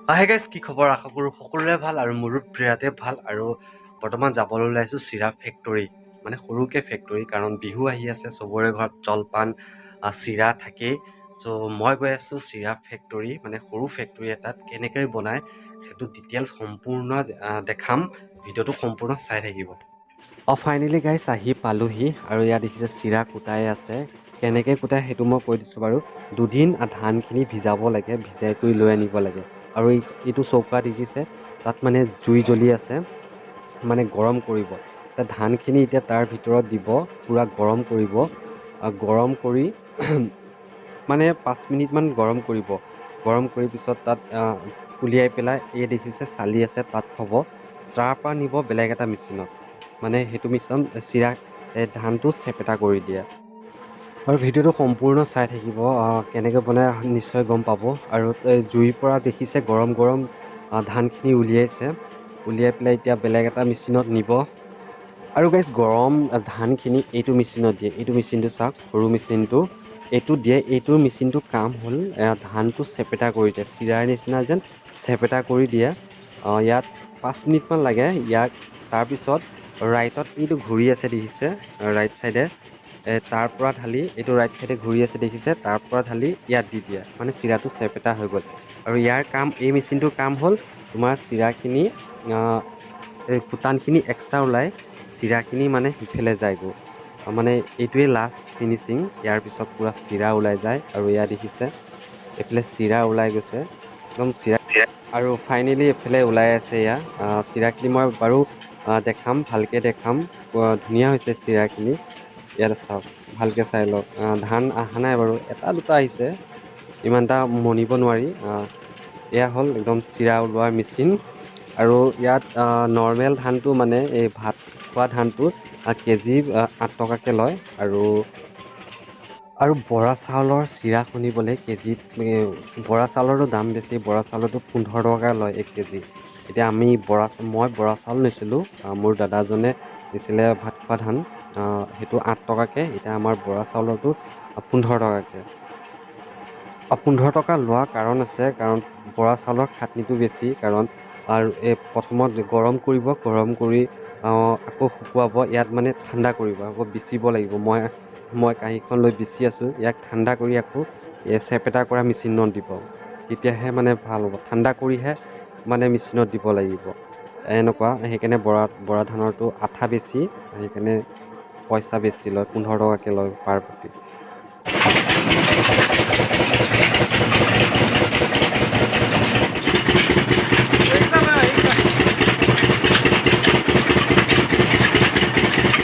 Hi guys, কি খবৰ? আশা কৰোঁ সকলোৰে ভাল আৰু মোৰো বিৰাটে ভাল। আৰু বৰ্তমান যাবলৈ ওলাইছোঁ চিৰা ফেক্টৰী, মানে সৰুকৈ ফেক্টৰী, কাৰণ বিহু আহি আছে, চবৰে ঘৰত জলপান চিৰা থাকেই। চ' মই গৈ আছোঁ চিৰা ফেক্টৰী, মানে সৰু ফেক্টৰী এটাত কেনেকৈ বনায় সেইটো ডিটেইলছ সম্পূৰ্ণ দেখাম। ভিডিঅ'টো সম্পূৰ্ণ চাই থাকিব। ফাইনেলি গাইজ আহি পালোহি আৰু ইয়াত দেখিছে চিৰা কুটাই আছে। কেনেকৈ কুটাই সেইটো মই কৈ দিছোঁ বাৰু। দুদিন ধানখিনি ভিজাব লাগে, ভিজাই কৰি লৈ আনিব লাগে। আৰু এইটো চৌকা দেখিছে, তাত মানে জুই জ্বলি আছে, মানে গৰম কৰিব। ধানখিনি এতিয়া তাৰ ভিতৰত দিব, পূৰা গৰম কৰিব। গৰম কৰি মানে 5 মিনিটমান গৰম কৰিব। গৰম কৰি পিছত তাত উলিয়াই পেলাই এই দেখিছে চালি আছে তাত থ'ব। তাৰ পৰা নিব বেলেগ এটা মেচিনত, মানে সেইটো মেচিন চিৰা ধানটো চেপেটা কৰি দিয়ে। আৰু ভিডিঅ'টো সম্পূৰ্ণ চাই থাকিব, কেনেকৈ বনাই নিশ্চয় গম পাব। আৰু জুইৰ পৰা দেখিছে গৰম গৰম ধানখিনি উলিয়াইছে, উলিয়াই পেলাই এতিয়া বেলেগ এটা মেচিনত নিব। আৰু গাইজ গৰম ধানখিনি এইটো মেচিনত দিয়ে। এইটো মেচিনটো চাওক, সৰু মেচিনটো এইটো দিয়ে। এইটোৰ মেচিনটোৰ কাম হ'ল ধানটো চেপেটা কৰি দিয়ে, চিৰাৰ নিচিনা যেন চেপেটা কৰি দিয়ে। ইয়াত 5 মিনিটমান লাগে ইয়াক। তাৰপিছত ৰাইটত এইটো ঘূৰি আছে দেখিছে, ৰাইট চাইডে তাৰ পৰা ঢালি, এইটো ৰাইট চাইডে ঘূৰি আছে দেখিছে, তাৰ পৰা ঢালি ইয়াত দি দিয়ে, মানে চিৰাটো চেপেটা হৈ গ'ল। আৰু ইয়াৰ কাম, এই মেচিনটোৰ কাম হ'ল তোমাৰ চিৰাখিনি কুটানখিনি এক্সট্ৰা ওলাই চিৰাখিনি মানে সিফালে যায়গৈ। মানে এইটোৱে লাষ্ট ফিনিচিং। ইয়াৰ পিছত পূৰা চিৰা ওলাই যায়। আৰু এয়া দেখিছে এইফালে চিৰা ওলাই গৈছে, একদম চিৰা। আৰু ফাইনেলি এইফালে ওলাই আছে এয়া চিৰাখিনি। মই বাৰু দেখাম, ভালকৈ দেখাম। ধুনীয়া হৈছে চিৰাখিনি। ইয়াত চাওক, ভালকৈ চাই লওক। ধান অহা নাই বাৰু, এটা দুটা আহিছে, ইমান এটা মনিব নোৱাৰি। এয়া হ'ল একদম চিৰা ওলোৱাৰ মেচিন। আৰু ইয়াত নৰ্মেল ধানটো, মানে এই ভাত খোৱা ধানটো কেজি 8 টকাকৈ লয়। আৰু বৰা চাউলৰ চিৰা খুন্দিবলৈ কেজিত, বৰা চাউলৰো দাম বেছি। বৰা চাউলতো 15 টকা লয় 1 কেজি। এতিয়া মই বৰা চাউল নিছিলোঁ, মোৰ দাদাজনে নিছিলে ভাত খোৱা ধান, সেইটো 8 টকাকৈ। এতিয়া আমাৰ বৰা চাউলৰটো 15 টকাকৈ। 15 টকা লোৱাৰ কাৰণ আছে, কাৰণ বৰা চাউলৰ খাটনিটো বেছি। কাৰণ আৰু প্ৰথমত গৰম কৰিব, গৰম কৰি আকৌ শুকুৱাব, ইয়াত মানে ঠাণ্ডা কৰিব, আকৌ বিচিব লাগিব। মই কাঁহীখন লৈ বিচি আছোঁ, ইয়াক ঠাণ্ডা কৰি আকৌ চেপেটা কৰা মেচিনত দিব, তেতিয়াহে মানে ভাল হ'ব। ঠাণ্ডা কৰিহে মানে মেচিনত দিব লাগিব, এনেকুৱা। সেইকাৰণে বৰা ধানৰটো আঠা বেছি, সেইকাৰণে পইচা বেছি লয়, 15 টকাকৈ লয় পাৰ প্ৰতি।